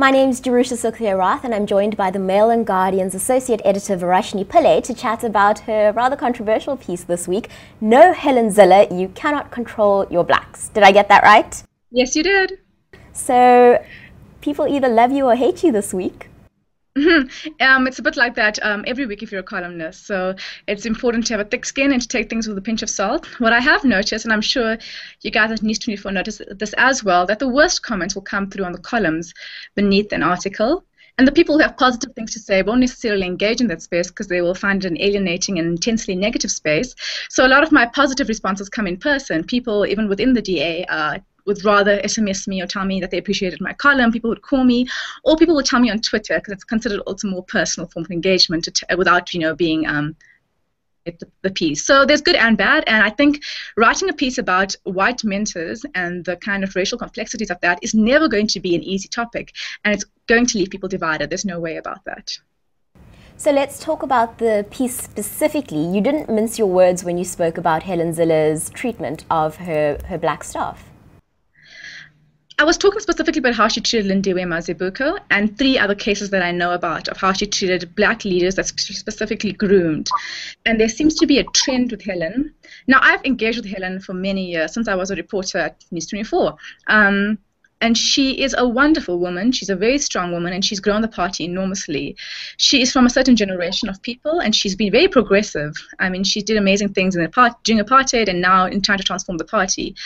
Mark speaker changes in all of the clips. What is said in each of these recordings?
Speaker 1: My name's Verashni Rath, and I'm joined by the Mail and Guardian's Associate Editor Verashni Pillay to chat about her rather controversial piece this week, No, Helen Zille, You Cannot Control Your Blacks. Did I get that right?
Speaker 2: Yes, you did.
Speaker 1: So people either love you or hate you this week.
Speaker 2: It's a bit like that every week if you're a columnist. So it's important to have a thick skin and to take things with a pinch of salt. What I have noticed, and I'm sure you guys at News 24 noticed this as well, that the worst comments will come through on the columns beneath an article. And the people who have positive things to say won't necessarily engage in that space because they will find it an alienating and intensely negative space. So a lot of my positive responses come in person. People, even within the DA, would rather SMS me or tell me that they appreciated my column. People would call me, or people would tell me on Twitter because it's considered also a more personal form of engagement without, being the piece. So there's good and bad, and I think writing a piece about white mentors and the kind of racial complexities of that is never going to be an easy topic, and it's going to leave people divided. There's no way about that.
Speaker 1: So let's talk about the piece specifically. You didn't mince your words when you spoke about Helen Zille's treatment of her black staff.
Speaker 2: I was talking specifically about how she treated Lindiwe Mazibuko and 3 other cases that I know about of how she treated black leaders that specifically groomed. And there seems to be a trend with Helen. Now, I've engaged with Helen for many years, since I was a reporter at News 24. And she is a wonderful woman. She's a very strong woman, and she's grown the party enormously. She is from a certain generation of people, and she's been very progressive. I mean, she did amazing things during apartheid and now in trying to transform the party.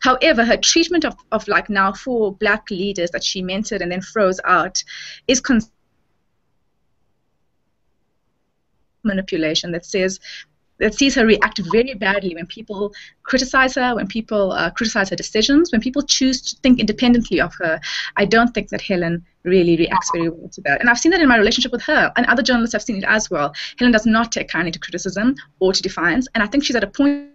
Speaker 2: However, her treatment of like now 4 black leaders that she mentored and then froze out is manipulation that sees her react very badly when people criticize her, when people criticize her decisions, when people choose to think independently of her. I don't think that Helen really reacts very well to that. And I've seen that in my relationship with her, and other journalists have seen it as well. Helen does not take kindly to criticism or to defiance, and I think she's at a point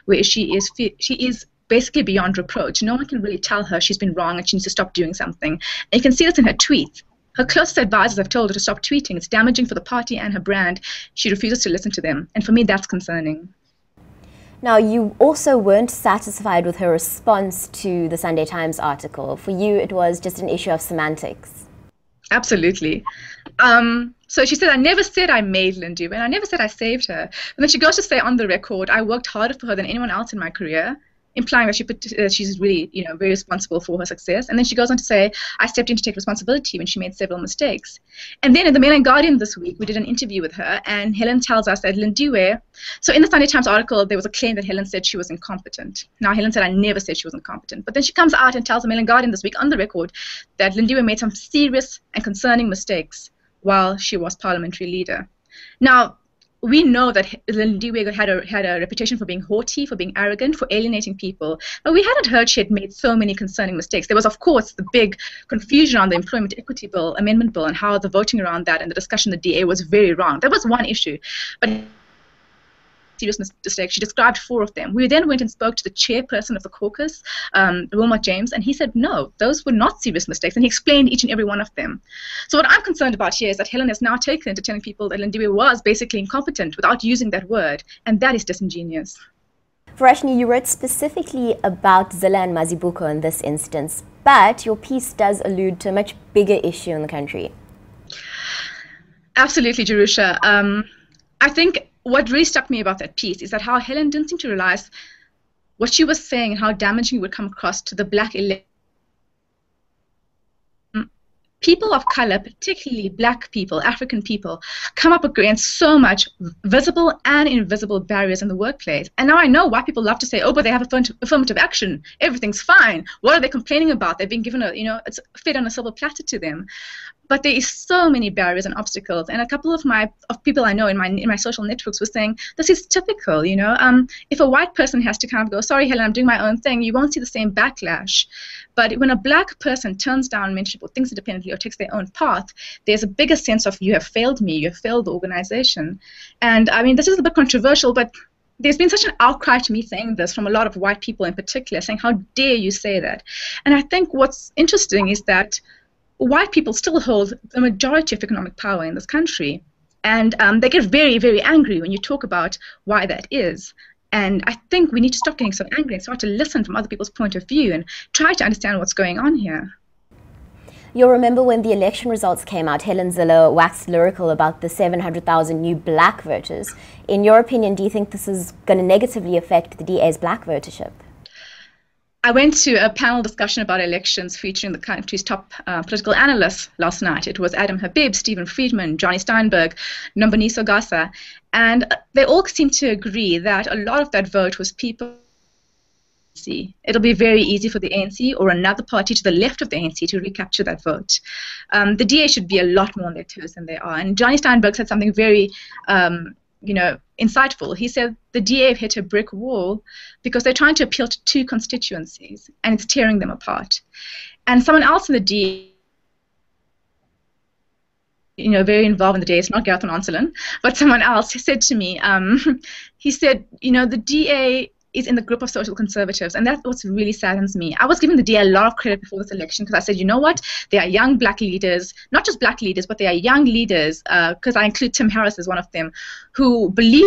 Speaker 2: where she is basically beyond reproach. No one can really tell her she's been wrong and she needs to stop doing something. And you can see this in her tweets. Her closest advisors have told her to stop tweeting. It's damaging for the party and her brand. She refuses to listen to them. And for me, that's concerning.
Speaker 1: Now, you also weren't satisfied with her response to the Sunday Times article. For you, it was just an issue of semantics.
Speaker 2: Absolutely. So she said, I never said I made Lindiwe, and I never said I saved her. And then she goes to say on the record, I worked harder for her than anyone else in my career, implying that she's really, very responsible for her success. And then she goes on to say, I stepped in to take responsibility when she made several mistakes. And then in the Mail and Guardian this week, we did an interview with her, and Helen tells us that Lindiwe, so in the Sunday Times article, there was a claim that Helen said she was incompetent. Now, Helen said, I never said she was incompetent. But then she comes out and tells the Mail and Guardian this week on the record that Lindiwe made some serious and concerning mistakes while she was parliamentary leader. Now, we know that Lindiwe had a reputation for being haughty, for being arrogant, for alienating people, but we hadn't heard she had made so many concerning mistakes. There was, of course, the big confusion on the Employment Equity Bill, Amendment Bill, and how the voting around that and the discussion the DA was very wrong. That was one issue. But serious mistakes. She described 4 of them. We then went and spoke to the chairperson of the caucus, Wilmot James, and he said, no, those were not serious mistakes, and he explained each and every one of them. So what I'm concerned about here is that Helen has now taken to telling people that Lindiwe was basically incompetent without using that word, and that is disingenuous.
Speaker 1: Verashni, you wrote specifically about Zille and Mazibuko in this instance, but your piece does allude to a much bigger issue in the country.
Speaker 2: Absolutely, Jerusha. I think what really struck me about that piece is that how Helen didn't seem to realize what she was saying and how damaging it would come across to the black elect. People of color, particularly black people, African people, come up against so much visible and invisible barriers in the workplace. And now I know why people love to say, oh, but they have affirmative action. Everything's fine. What are they complaining about? They've been given it's fed on a silver platter to them. But there is so many barriers and obstacles, and a couple of people I know in my social networks were saying this is typical. If a white person has to kind of go, sorry, Helen, I'm doing my own thing, you won't see the same backlash. But when a black person turns down mentorship or thinks independently or takes their own path, there's a bigger sense of you have failed me, you have failed the organization. And I mean, this is a bit controversial, but there's been such an outcry to me saying this from a lot of white people in particular, saying, how dare you say that? And I think what's interesting is that white people still hold the majority of economic power in this country. And they get very, very angry when you talk about why that is. And I think we need to stop getting so angry and start to listen from other people's point of view and try to understand what's going on here.
Speaker 1: You'll remember when the election results came out, Helen Zille waxed lyrical about the 700,000 new black voters. In your opinion, do you think this is going to negatively affect the DA's black votership?
Speaker 2: I went to a panel discussion about elections featuring the country's top political analysts last night. It was Adam Habib, Stephen Friedman, Johnny Steinberg, Nomboniso Gasa, and they all seemed to agree that a lot of that vote was people. It'll be very easy for the ANC or another party to the left of the ANC to recapture that vote. The DA should be a lot more on their toes than they are. And Johnny Steinberg said something very, insightful. He said the DA have hit a brick wall because they're trying to appeal to two constituencies, and it's tearing them apart. And someone else in the DA, very involved in the DA, it's not Gareth Onselen, but someone else said to me, he said, the DA is in the group of social conservatives, and that's what really saddens me. I was giving the DA a lot of credit before this election because I said, you know what, they are young black leaders, not just black leaders, but they are young leaders, because I include Tim Harris as one of them, who believe,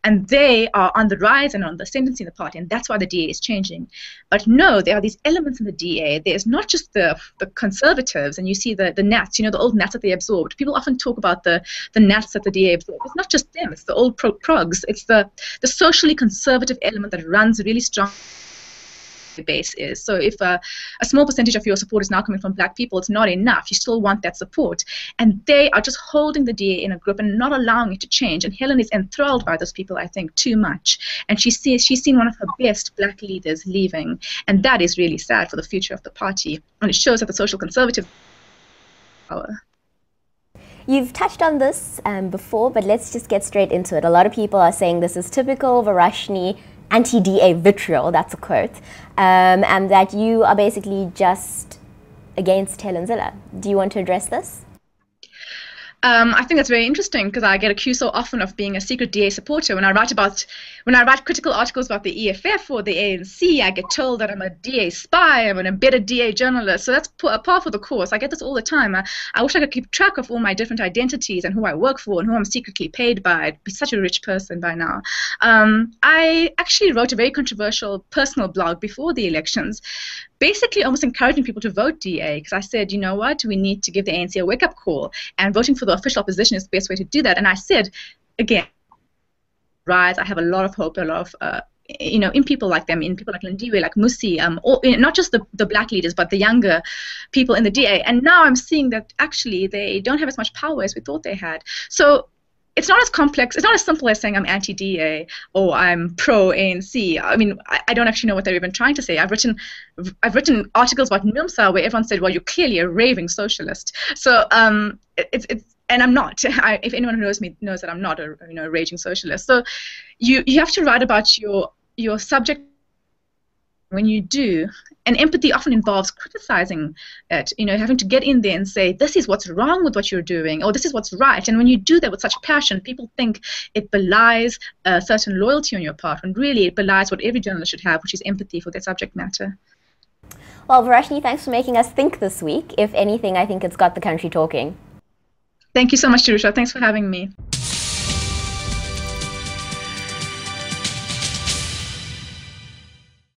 Speaker 2: and they are on the rise and on the ascendancy in the party, and that's why the DA is changing. But no, there are these elements in the DA. There's not just the conservatives, and you see the gnats, the old gnats that they absorbed. People often talk about the gnats that the DA absorbed. It's not just them, it's the old progs. It's the socially conservative element that runs really strong. Base is. So if a small percentage of your support is now coming from black people, it's not enough. You still want that support. And they are just holding the DA in a grip and not allowing it to change. And Helen is enthralled by those people, I think, too much. And she's seen one of her best black leaders leaving. And that is really sad for the future of the party. And it shows that the social conservative power.
Speaker 1: You've touched on this before, but let's just get straight into it. A lot of people are saying this is typical Verashni anti-DA vitriol, that's a quote, and that you are basically just against Helen Zille. Do you want to address this?
Speaker 2: I think that's very interesting because I get accused so often of being a secret DA supporter. When I write critical articles about the EFF or the ANC, I get told that I'm a DA spy, I'm an embedded DA journalist. So that's par for the course. I get this all the time. I wish I could keep track of all my different identities and who I work for and who I'm secretly paid by. I'd be such a rich person by now. I actually wrote a very controversial personal blog before the elections, basically almost encouraging people to vote DA, because I said, you know what, we need to give the ANC a wake-up call, and voting for the official opposition is the best way to do that. And I said, again, rise, I have a lot of hope, a lot of, in people like them, in people like Lindiwe, like Musi, not just the black leaders, but the younger people in the DA. And now I'm seeing that actually they don't have as much power as we thought they had. So it's not as complex. It's not as simple as saying I'm anti-DA or I'm pro-ANC. I mean, I don't actually know what they're even trying to say. I've written articles about NUMSA where everyone said, well, you're clearly a raving socialist. So and I'm not. If anyone who knows me knows that I'm not a raging socialist. So you have to write about your subject. When you do, and empathy often involves criticizing it, having to get in there and say, this is what's wrong with what you're doing, or this is what's right. And when you do that with such passion, people think it belies a certain loyalty on your part, when really it belies what every journalist should have, which is empathy for their subject matter.
Speaker 1: Well, Verashni, thanks for making us think this week. If anything, I think it's got the country talking.
Speaker 2: Thank you so much, Jerusha. Thanks for having me.